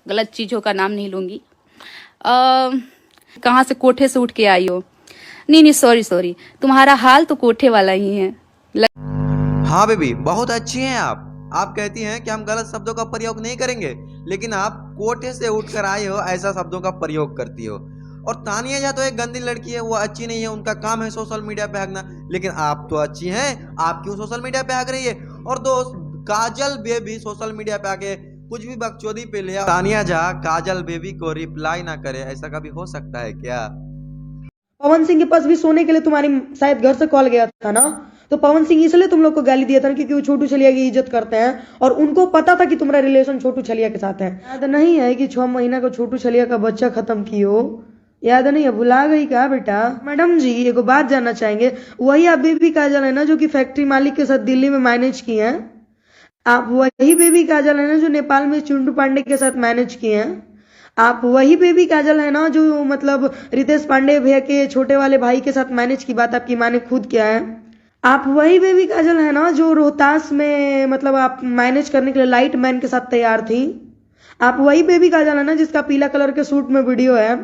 गलत चीज़ों का नाम नहीं लूँगी। कहाँ से कोठे से उठ के आई हो? नहीं, सॉरी, तुम्हारा हाल तो कोठे वाला ही है। हाँ बेबी, बहुत अच्छी हैं आप कहती हैं कि हम गलत शब्दों का प्रयोग नहीं करेंगे, लेकिन आप कोठे से उठकर आए हो ऐसा शब्दों का प्रयोग करती हो। और तानिया झा तो एक गंदी लड़की है, वो अच्छी नहीं है, उनका काम है सोशल मीडिया पे भागना, लेकिन आप तो अच्छी हैं, आप क्यों सोशल मीडिया पे भाग रही है? और दोस्त, काजल बेबी सोशल मीडिया पे आके कुछ भी बकचोदी पे ले, तानिया झा काजल बेबी को रिप्लाई ना करे, ऐसा कभी हो सकता है क्या? पवन सिंह के पास भी सोने के लिए तुम्हारी शायद घर से कॉल गया था ना, तो पवन सिंह इसलिए तुम लोग को गाली दिया था ना, क्योंकि वो छोटू छलिया की इज्जत करते हैं और उनको पता था कि तुम्हारा रिलेशन छोटू छलिया के साथ है। याद नहीं है कि 6 महीना का छोटू छलिया का बच्चा खत्म की हो? याद नहीं है? भुला गई क्या बेटा? मैडम जी, एगो बात जानना चाहेंगे, वही आप बेबी काजल है ना जो कि फैक्ट्री मालिक के साथ दिल्ली में मैनेज की हैं? आप वही बेबी काजल है ना जो नेपाल में चुंटू पांडे के साथ मैनेज किए हैं? आप वही बेबी काजल है ना जो मतलब रितेश पांडे भैया के छोटे वाले भाई के साथ मैनेज की बात आपकी माँ ने खुद किया है? आप वही बेबी काजल है ना जो रोहतास में मतलब आप मैनेज करने के लिए लाइट मैन के साथ तैयार थी? आप वही बेबी काजल है ना जिसका पीला कलर के सूट में वीडियो है?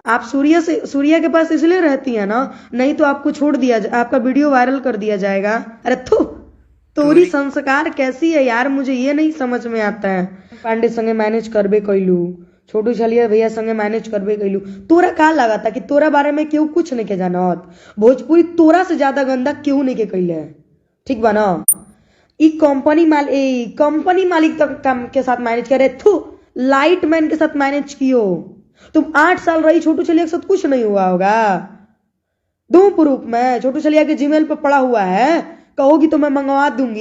आप सूर्या के पास इसलिए रहती है ना, नहीं तो आपको छोड़ दिया आपका वीडियो वायरल कर दिया जाएगा। अरे थू, तोरी संस्कार कैसी है यार, मुझे ये नहीं समझ में आता है। पांडे संगे मैनेज करबे कैलू, छोटू छलिया भैया संगे मैनेज करबे कैलू, तोरा का लगा था कि तोरा बारे में क्यों कुछ नहीं के जानत? भोजपुरी तोरा से ज्यादा गंदा क्यों नहीं के कैले है? ठीक बा ना? कंपनी मालिक तक के साथ मैनेज करे, थू, लाइट मैन के साथ मैनेज कियो। तुम 8 साल रही छोटू छलिया के साथ, कुछ नहीं हुआ होगा? दो प्रूफ में छोटू छलिया के जीमेल पे पड़ा हुआ है, कहोगी तो मैं मंगवा दूंगी।